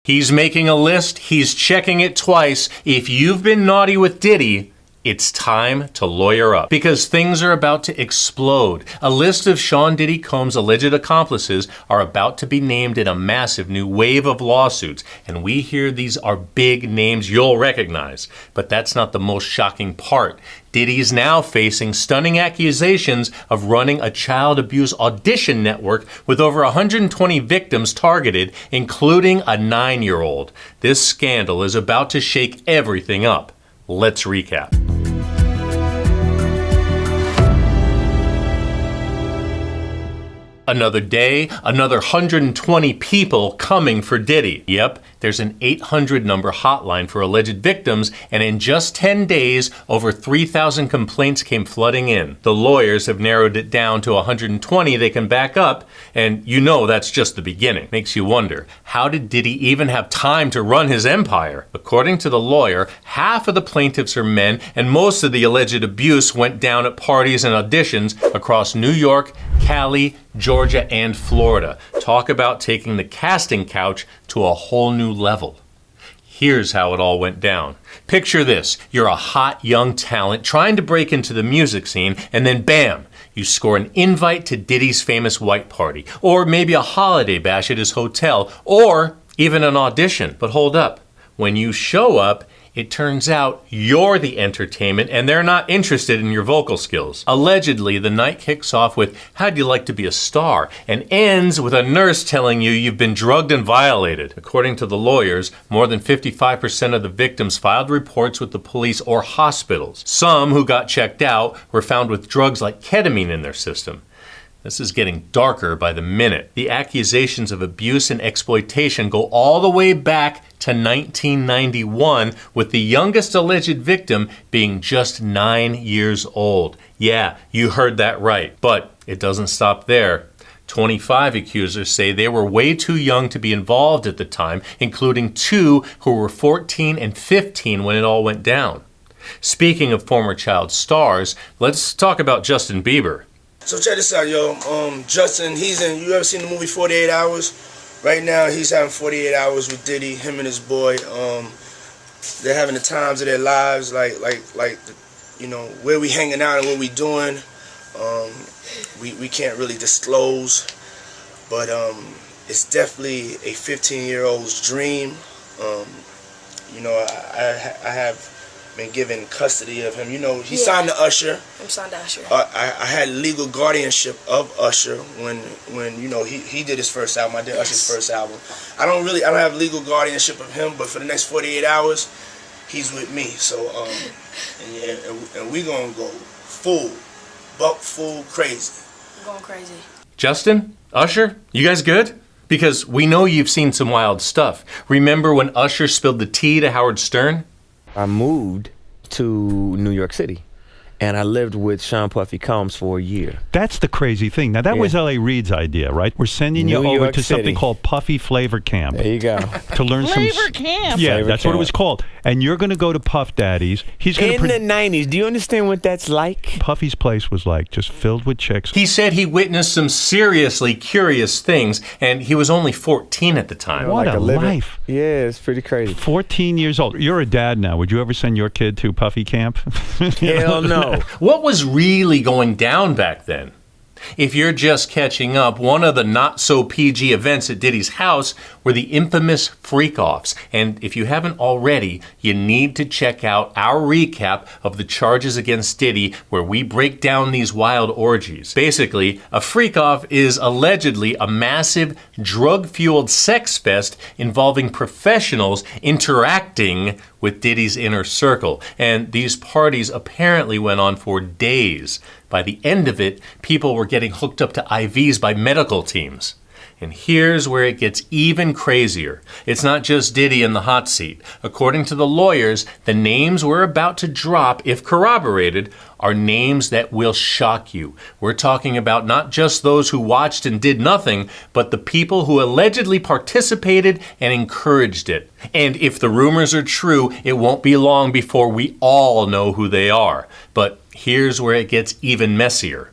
He's making a list, he's checking it twice. If you've been naughty with Diddy, it's time to lawyer up because things are about to explode. A list of Sean Diddy Combs' alleged accomplices are about to be named in a massive new wave of lawsuits. And we hear these are big names you'll recognize. But that's not the most shocking part. Diddy's now facing stunning accusations of running a child abuse audition network with over 120 victims targeted, including a 9-year-old. This scandal is about to shake everything up. Let's recap. Another day, another 120 people coming for Diddy. Yep, there's an 800 number hotline for alleged victims, and in just 10 days, over 3,000 complaints came flooding in. The lawyers have narrowed it down to 120 they can back up, and you know that's just the beginning. Makes you wonder, how did Diddy even have time to run his empire? According to the lawyer, half of the plaintiffs are men, and most of the alleged abuse went down at parties and auditions across New York, Cali, Georgia, and Florida. Talk about taking the casting couch to a whole new level. Here's how it all went down. Picture this. You're a hot young talent trying to break into the music scene, and then bam, you score an invite to Diddy's famous white party, or maybe a holiday bash at his hotel, or even an audition. But hold up. When you show up, it turns out you're the entertainment and they're not interested in your vocal skills. Allegedly, the night kicks off with, "How'd you like to be a star?" and ends with a nurse telling you you've been drugged and violated. According to the lawyers, more than 55% of the victims filed reports with the police or hospitals. Some who got checked out were found with drugs like ketamine in their system. This is getting darker by the minute. The accusations of abuse and exploitation go all the way back to 1991, with the youngest alleged victim being just 9 years old. Yeah, you heard that right, but it doesn't stop there. 25 accusers say they were way too young to be involved at the time, including 2 who were 14 and 15 when it all went down. Speaking of former child stars, let's talk about Justin Bieber. So check this out, yo. Justin, you ever seen the movie 48 Hours? Right now, he's having 48 hours with Diddy, him and his boy. They're having the times of their lives, like, you know, where we hanging out and what we doing. We can't really disclose, but it's definitely a 15-year-old's dream. You know, I have been given custody of him. You know, he signed to Usher. I'm signed to Usher. I had legal guardianship of Usher when you know he did his first album. I did Usher's first album. I don't have legal guardianship of him, but for the next 48 hours, he's with me. So and we gonna go full crazy. I'm going crazy. Justin, Usher, you guys good? Because we know you've seen some wild stuff. Remember when Usher spilled the tea to Howard Stern? I moved to New York City, and I lived with Sean Puffy Combs for a year. That's the crazy thing. Now, that was L.A. Reid's idea, right? We're sending you over to something called Puffy Flavor Camp. There you go. To learn Flavor Camp. Yeah, Flavor that's Camp. what it was called. And you're going to go to Puff Daddy's. He's going In the 90s, do you understand what that's like? Puffy's place was like just filled with chicks. He said he witnessed some seriously curious things, and he was only 14 at the time. What like a life. Yeah, it's pretty crazy. 14 years old. You're a dad now. Would you ever send your kid to Puffy Camp? Hell no. What was really going down back then? If you're just catching up, one of the not-so-PG events at Diddy's house were the infamous freak-offs. And if you haven't already, you need to check out our recap of the charges against Diddy, where we break down these wild orgies. Basically, a freak-off is allegedly a massive, drug-fueled sex fest involving professionals interacting with Diddy's inner circle. And these parties apparently went on for days. By the end of it, people were getting hooked up to IVs by medical teams. And here's where it gets even crazier. It's not just Diddy in the hot seat. According to the lawyers, the names we're about to drop, if corroborated, are names that will shock you. We're talking about not just those who watched and did nothing, but the people who allegedly participated and encouraged it. And if the rumors are true, it won't be long before we all know who they are. But here's where it gets even messier.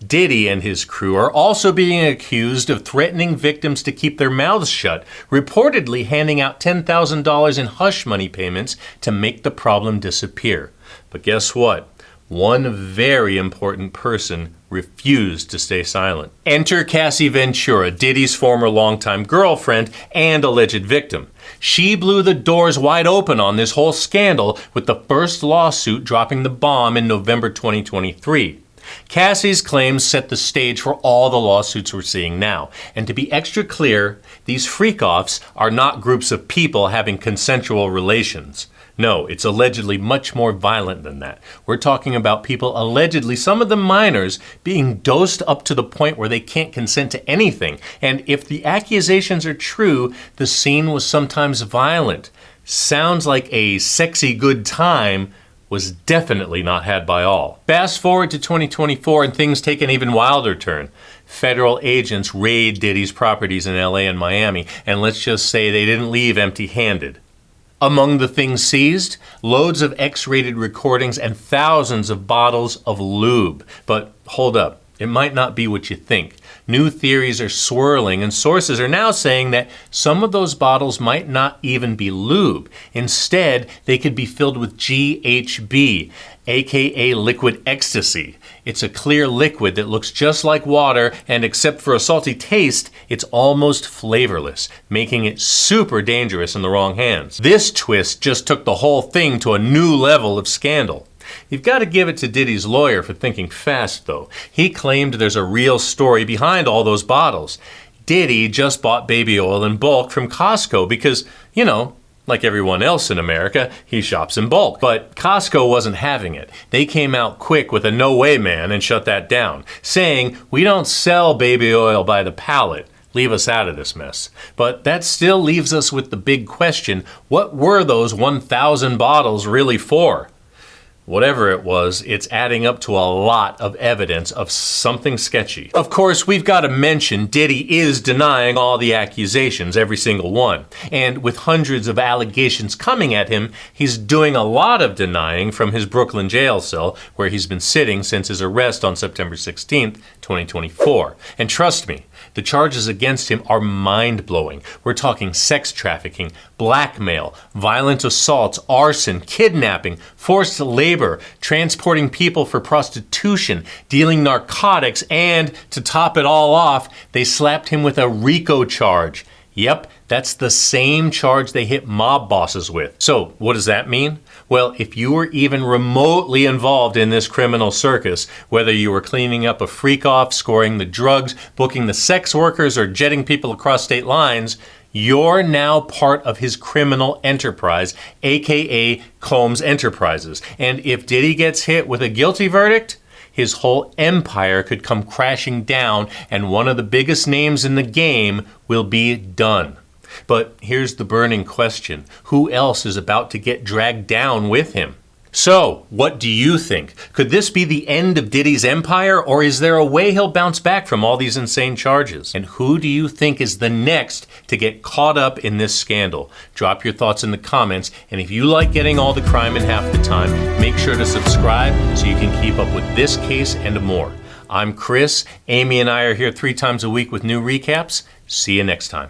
Diddy and his crew are also being accused of threatening victims to keep their mouths shut, reportedly handing out $10,000 in hush money payments to make the problem disappear. But guess what? One very important person refused to stay silent. Enter Cassie Ventura, Diddy's former longtime girlfriend and alleged victim. She blew the doors wide open on this whole scandal with the first lawsuit dropping the bomb in November 2023. Cassie's claims set the stage for all the lawsuits we're seeing now. And to be extra clear, these freak-offs are not groups of people having consensual relations. No, it's allegedly much more violent than that. We're talking about people allegedly, some of them minors, being dosed up to the point where they can't consent to anything. And if the accusations are true, the scene was sometimes violent. Sounds like a sexy good time, was definitely not had by all. Fast forward to 2024 and things take an even wilder turn. Federal agents raid Diddy's properties in LA and Miami, and let's just say they didn't leave empty-handed. Among the things seized, loads of X-rated recordings and thousands of bottles of lube. But hold up, it might not be what you think. New theories are swirling, and sources are now saying that some of those bottles might not even be lube. Instead, they could be filled with GHB, aka liquid ecstasy. It's a clear liquid that looks just like water, and except for a salty taste, it's almost flavorless, making it super dangerous in the wrong hands. This twist just took the whole thing to a new level of scandal. You've got to give it to Diddy's lawyer for thinking fast, though. He claimed there's a real story behind all those bottles. Diddy just bought baby oil in bulk from Costco because, you know, like everyone else in America, he shops in bulk. But Costco wasn't having it. They came out quick with a no way, man, and shut that down, saying, "We don't sell baby oil by the pallet. Leave us out of this mess." But that still leaves us with the big question, what were those 1,000 bottles really for? Whatever it was, it's adding up to a lot of evidence of something sketchy. Of course, we've got to mention Diddy is denying all the accusations, every single one. And with hundreds of allegations coming at him, he's doing a lot of denying from his Brooklyn jail cell, where he's been sitting since his arrest on September 16th, 2024. And trust me, the charges against him are mind-blowing. We're talking sex trafficking, blackmail, violent assaults, arson, kidnapping, forced labor, transporting people for prostitution, dealing narcotics, and to top it all off, they slapped him with a RICO charge. Yep, that's the same charge they hit mob bosses with. So, what does that mean? Well, if you were even remotely involved in this criminal circus, whether you were cleaning up a freak-off, scoring the drugs, booking the sex workers, or jetting people across state lines, you're now part of his criminal enterprise, aka Combs Enterprises. And if Diddy gets hit with a guilty verdict, his whole empire could come crashing down, and one of the biggest names in the game will be done. But here's the burning question. Who else is about to get dragged down with him? So, what do you think? Could this be the end of Diddy's empire, or is there a way he'll bounce back from all these insane charges? And who do you think is the next to get caught up in this scandal? Drop your thoughts in the comments, and if you like getting all the crime in half the time, make sure to subscribe so you can keep up with this case and more. I'm Chris. Amy and I are here 3 times a week with new recaps. See you next time.